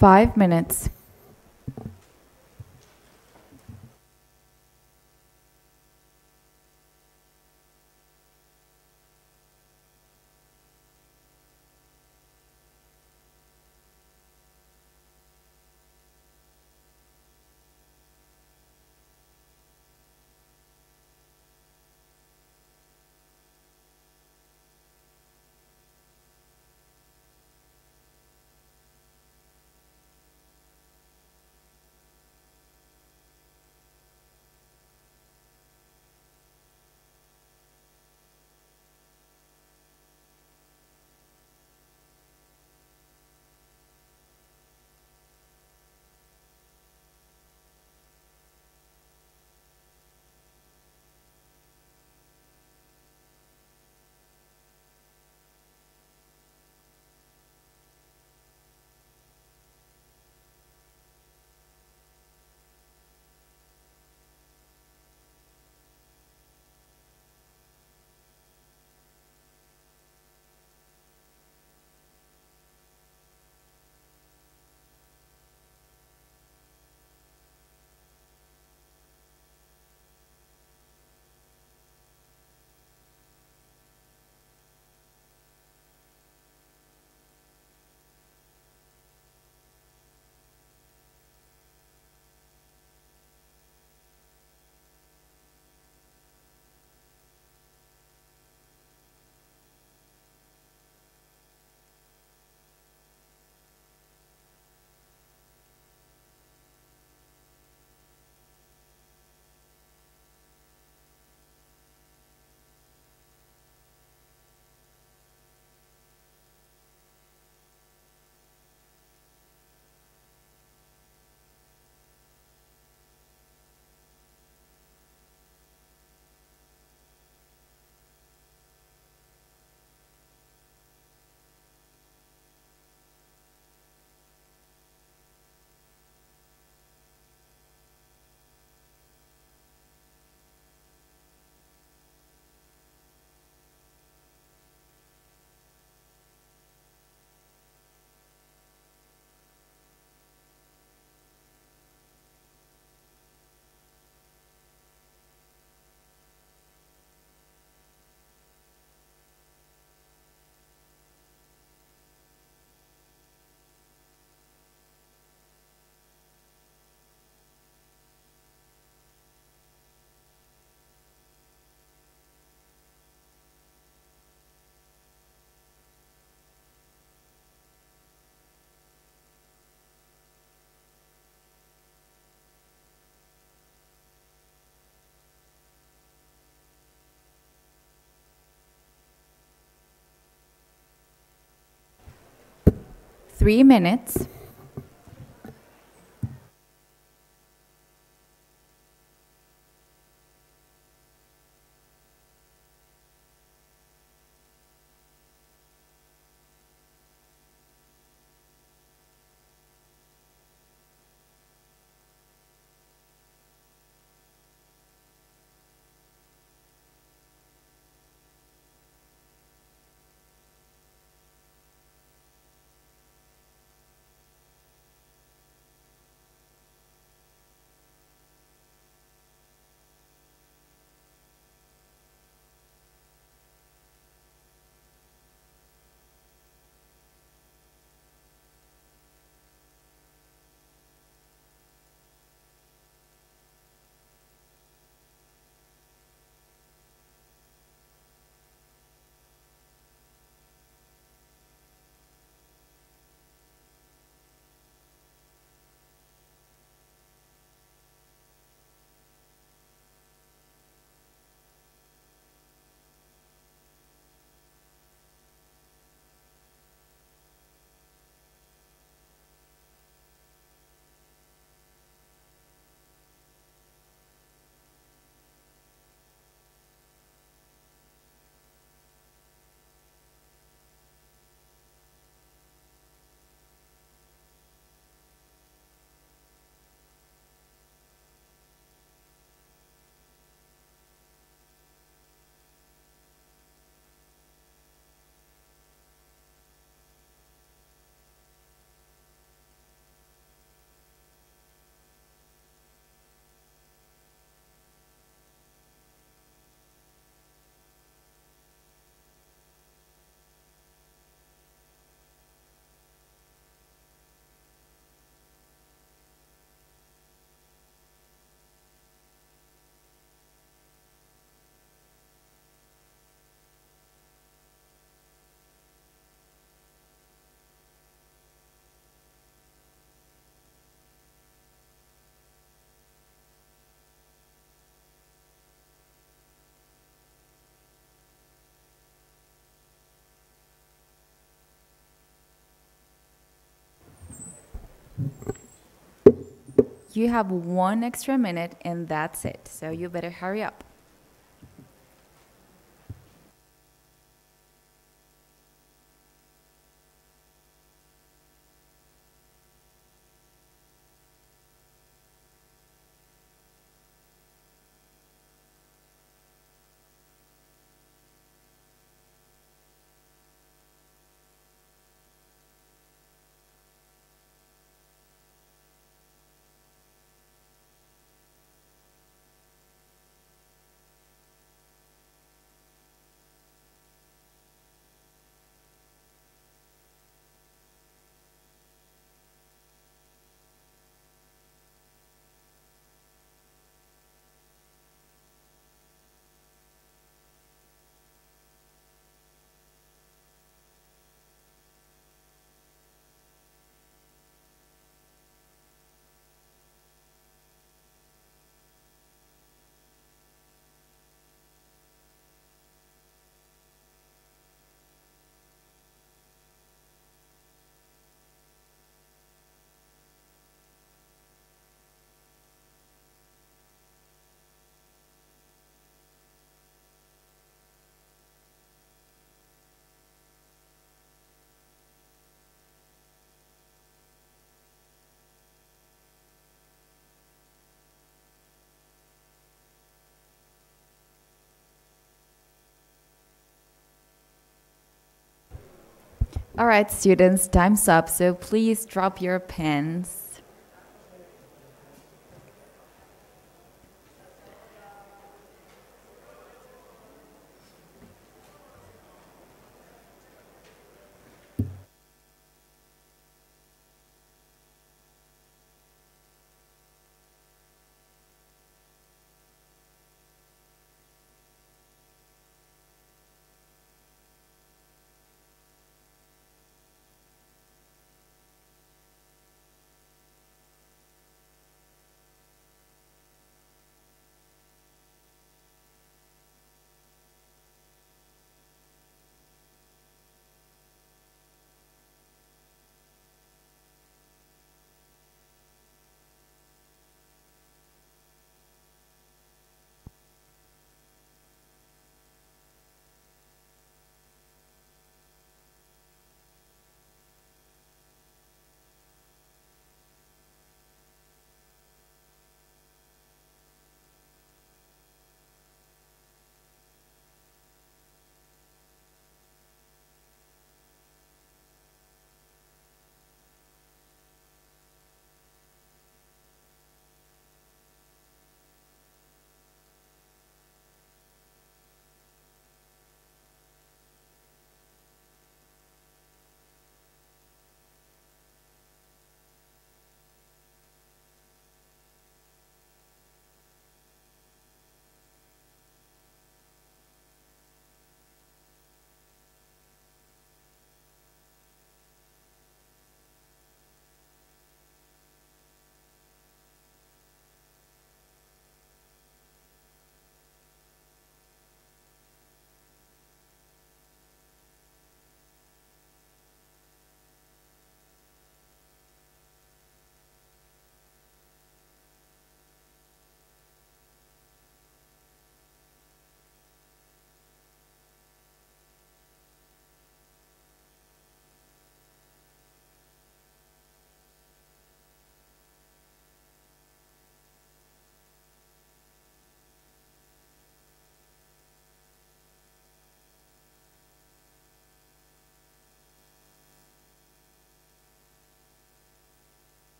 C: 5 minutes. Three minutes. You have 1 extra minute and that's it, so you better hurry up. All right, students, time's up, so please drop your pens.